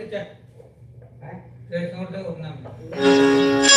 त्याच्या काय त्याच्यावर होत नाही.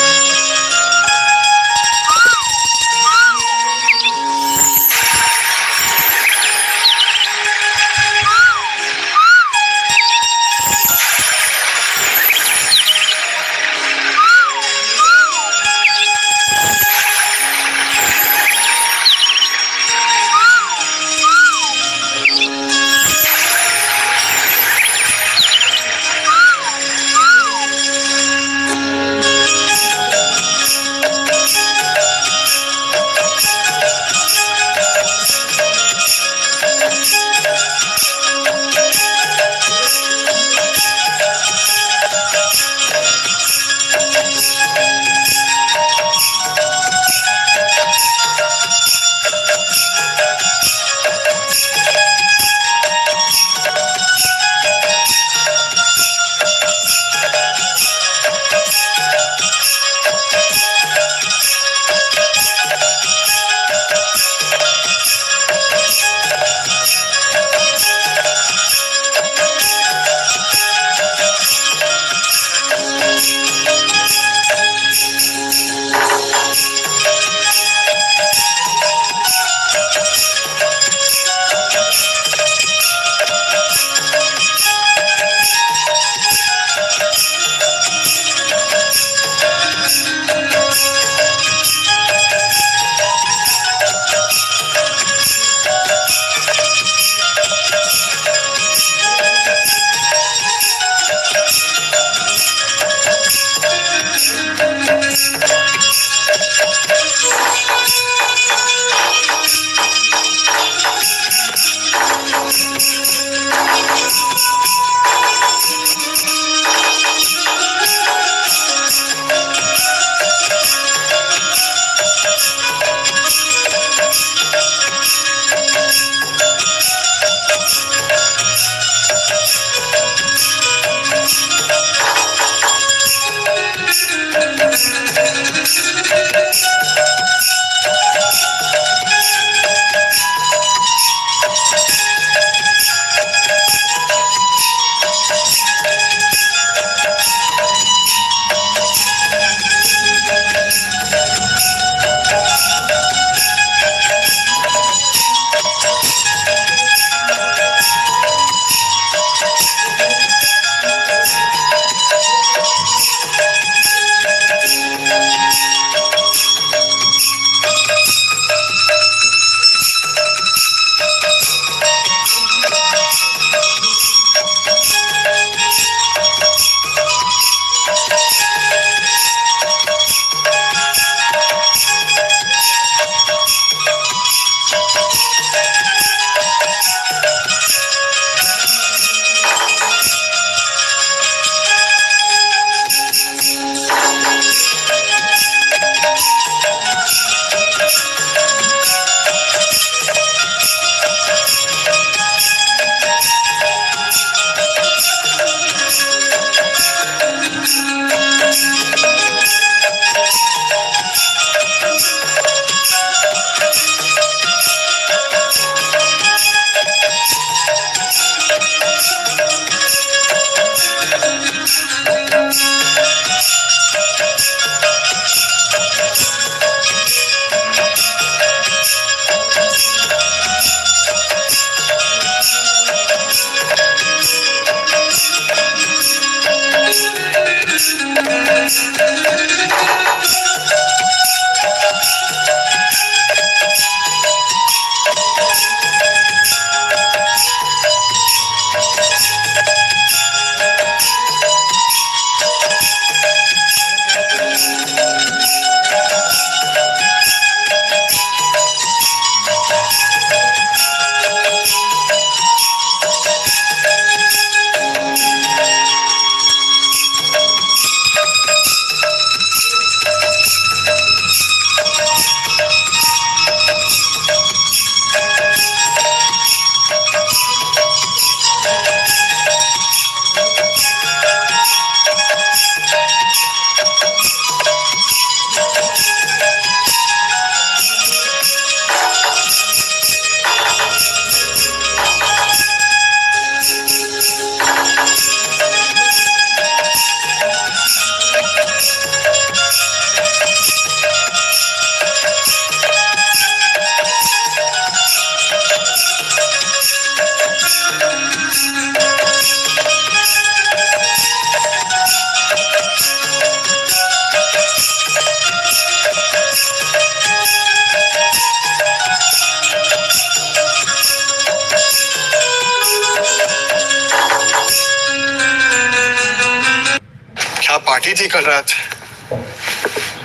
पार्टी थी कल रात।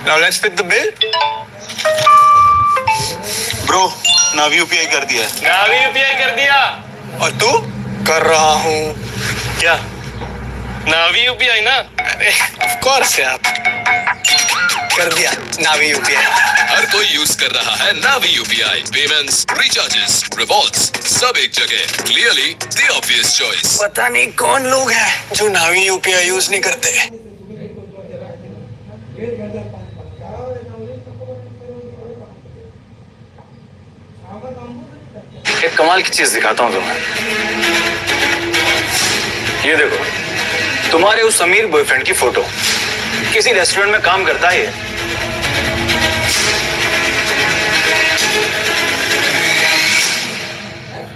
Now let's pick the bill. Bro, Navi UPI कर दिया। नावी यूपीआई कर दिया। और तू? कर रहा हूँ। क्या? नावी यूपीआई ना? अरे of course यार। कर दिया नावी यूपीआई। हर कोई यूज कर रहा है नावी यूपीआई। पेमेंट्स, रिचार्जेस, रिवॉर्ड्स, सब एक जगह। Clearly the obvious choice. पता नहीं कौन लोग हैं जो नावी यूपीआई यूज नहीं करते। एक कमाल की चीज दिखाता हूँ तुम्हें। ये देखो, तुम्हारे उस अमीर बॉयफ्रेंड की फोटो। किसी रेस्टोरेंट में काम करता है ये।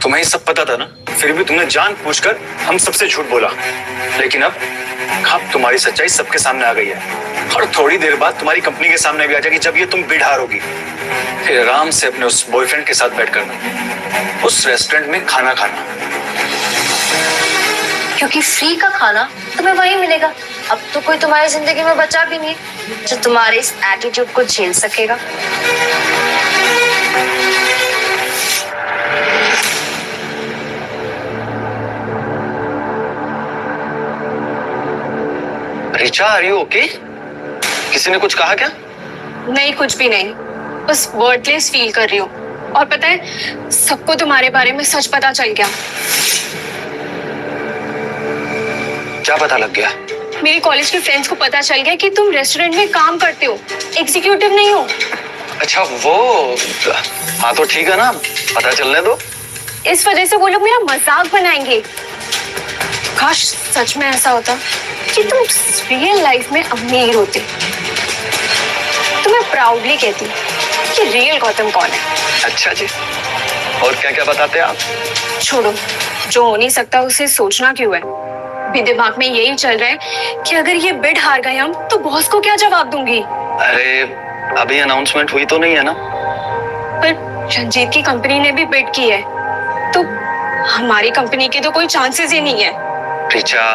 तुम्हें ये सब पता था ना, फिर भी तुमने जानबूझकर हम सबसे झूठ बोला। लेकिन अब तुम्हारी सच्चाई सबके सामने आ गई है और थोड़ी देर बाद तुम्हारी कंपनी के सामने भी आ जाएगी, जब ये तुम बिड हारोगी। फिर आराम से अपने उस बॉयफ्रेंड के साथ बैठ करना, उस रेस्टोरेंट में खाना खाना। क्योंकि फ्री का खाना तुम्हें वही मिलेगा। अब तो कोई तुम्हारी जिंदगी में बचा भी नहीं जो तुम्हारे इस एटीट्यूड को झेल सकेगा। Richa, are you okay? किसी ने कुछ कहा क्या? नहीं, कुछ भी नहीं, बस वर्डलेस फील कर रही हूँ। और पता है, सबको तुम्हारे बारे में सच पता चल गया। क्या पता लग गया? मेरे कॉलेज के फ्रेंड्स को पता चल गया कि तुम रेस्टोरेंट में काम करते हो, एग्जीक्यूटिव नहीं हो। अच्छा वो, हाँ तो ठीक है ना, पता चलने दो। इस वजह से वो लोग मेरा मजाक बनाएंगे। काश सच में ऐसा होता कि तुम रियल लाइफ में अमीर होती, तो मैं प्राउडली कहती कि रियल गौतम कौन है। अच्छा जी, और क्या क्या बताते हैं आप? छोड़ो, जो हो नहीं सकता उसे सोचना क्यों है। भी दिमाग में यही चल रहा है कि अगर ये बिड हार गए हम तो बॉस को क्या जवाब दूंगी। अरे अभी अनाउंसमेंट हुई तो नहीं है ना? पर रंजीत की कंपनी ने भी बिड की है, तो हमारी कंपनी के तो कोई चांसेस ही नहीं है। रिचा,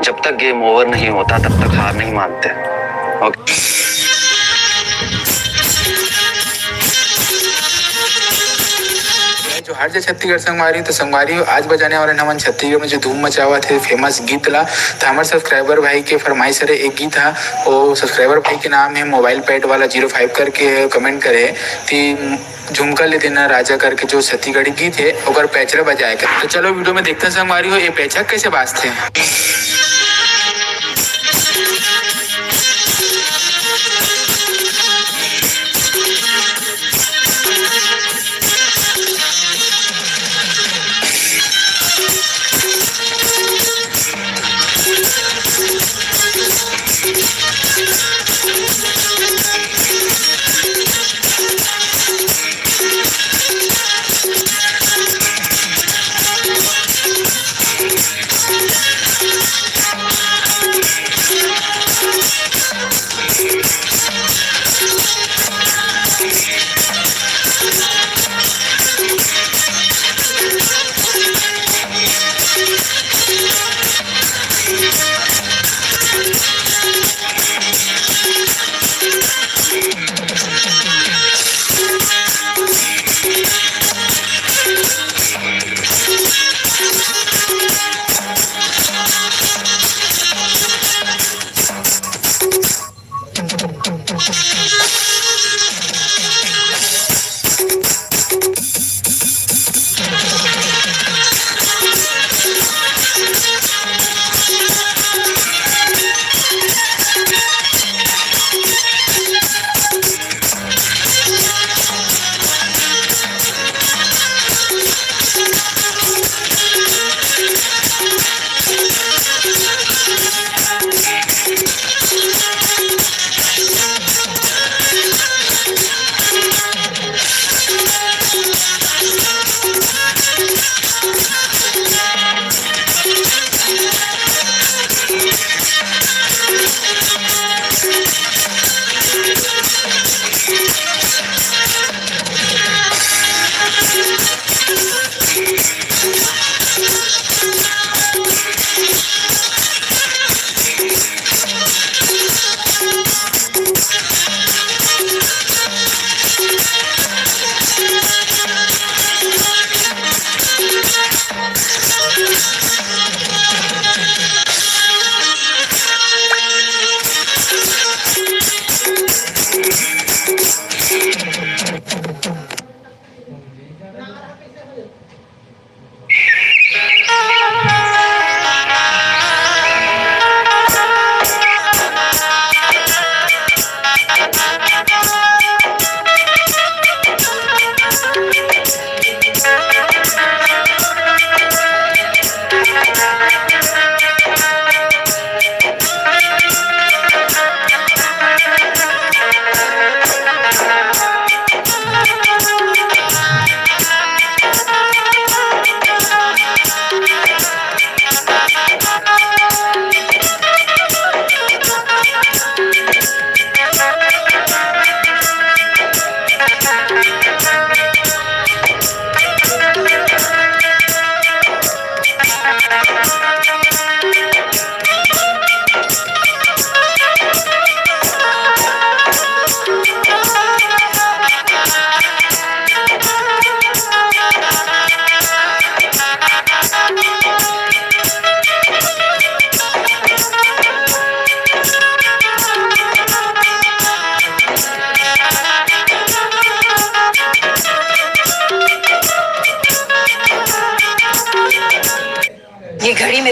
जब तक गेम ओवर नहीं होता तब तक हार नहीं मानते। ओके। जो हर जगह छत्तीसगढ़ संगवारी तो संगवारी आज बजाने वाले नमन छत्तीसगढ़ में जो धूम मचा हुआ थे फेमस गीत ला, तो हमारे सब्सक्राइबर भाई के फरमाइश रहे एक गीत था। वो सब्सक्राइबर भाई के नाम है मोबाइल पैड वाला 05 करके कमेंट करे कि झुमका ले देना राजा करके जो छत्तीसगढ़ी गीत है ओकर पैचरा बजाए कर। तो चलो वीडियो में देखते हैं संगवारी हो ये पैचा कैसे बाजते हैं।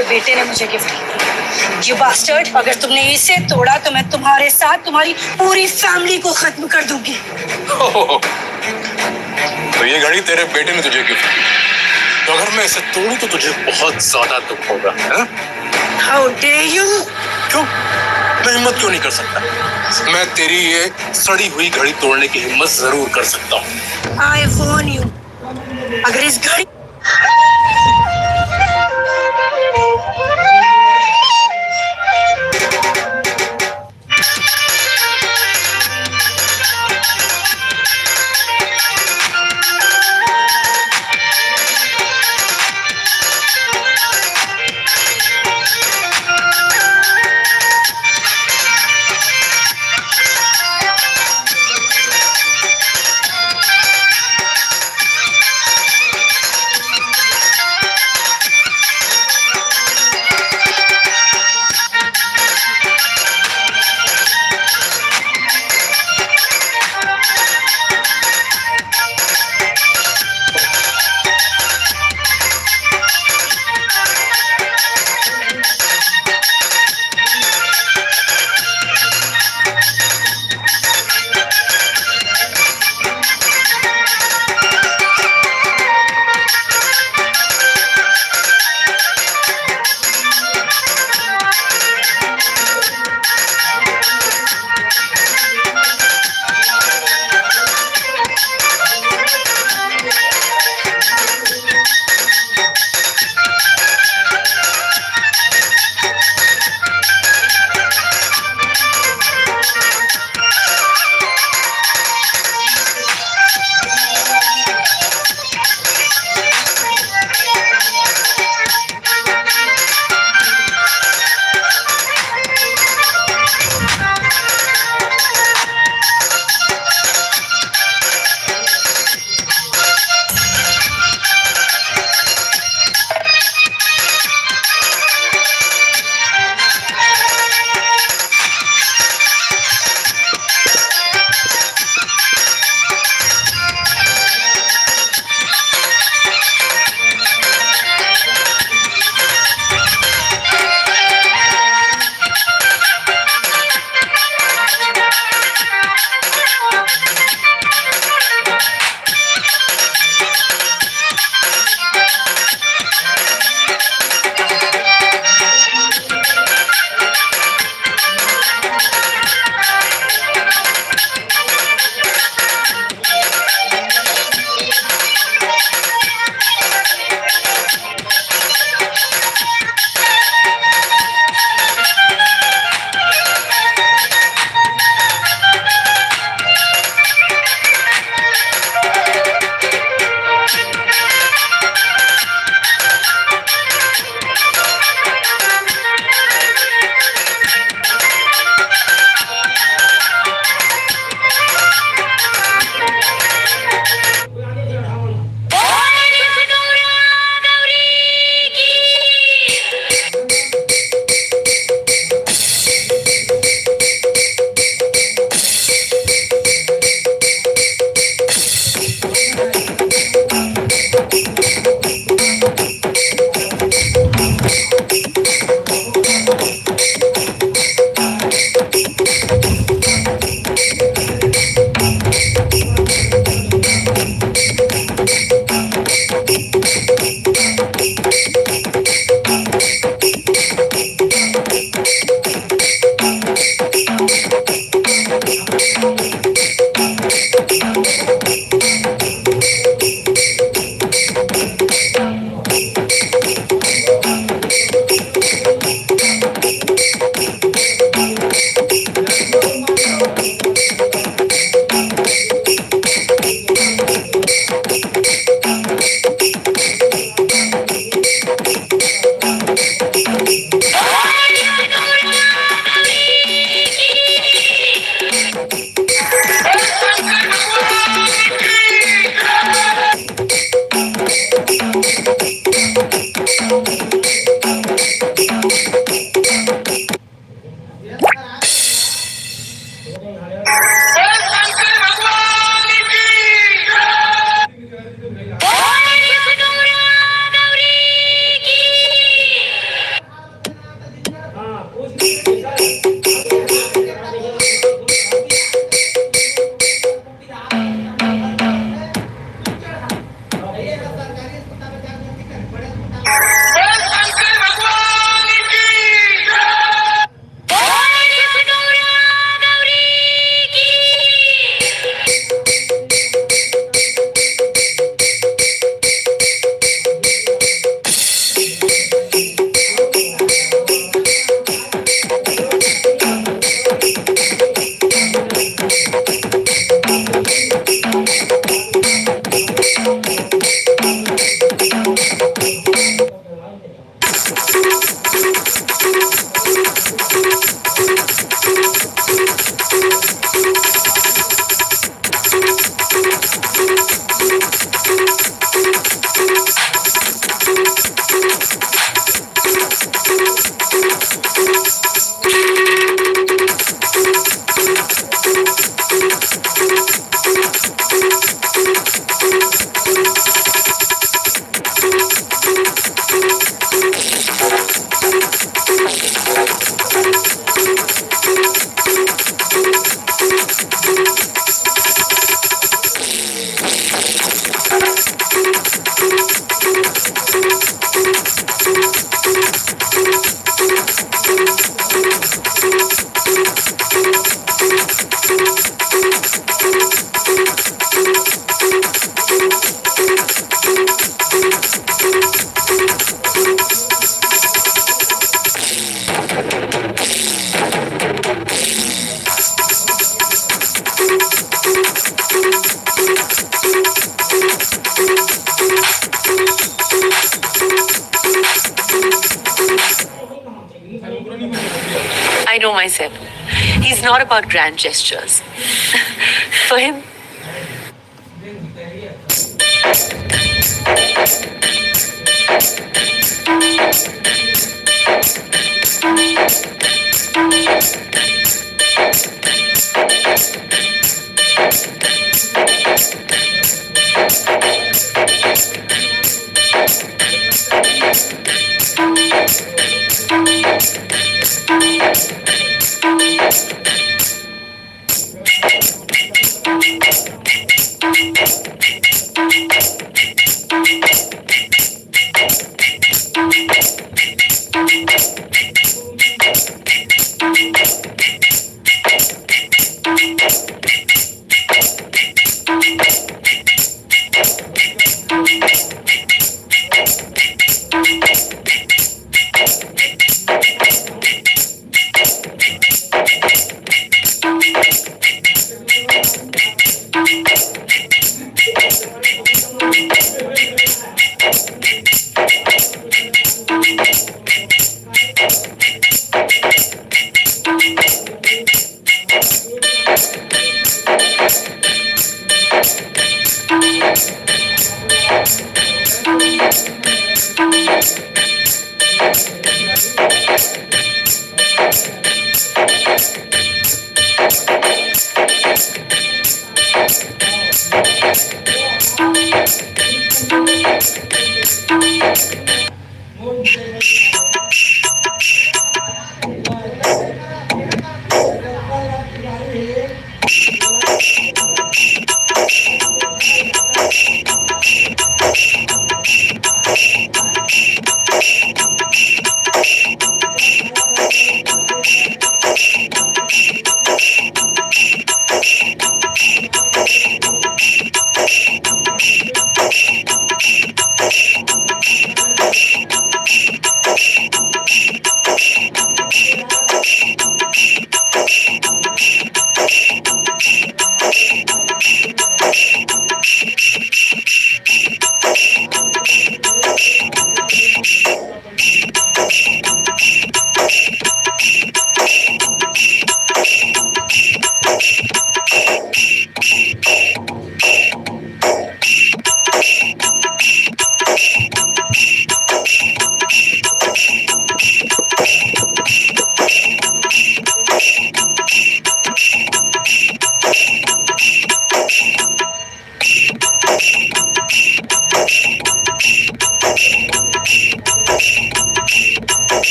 मेरे बेटे ने मुझे गिफ्ट की। यू बास्टर्ड, अगर तुमने इसे तोड़ा तो मैं तुम्हारे साथ तुम्हारी पूरी फैमिली को खत्म कर दूंगी। तो ये घड़ी तेरे बेटे ने तुझे गिफ्ट की, तो अगर मैं इसे तोड़ूं तो तुझे बहुत ज्यादा दुख होगा, है? हाउ डेयर यू! क्यों? मैं हिम्मत क्यों नहीं कर सकता? मैं तेरी ये सड़ी हुई घड़ी तोड़ने की हिम्मत जरूर कर सकता हूँ। आई वॉर्न यू, अगर इस घड़ी I know myself. He's not about grand gestures. For him,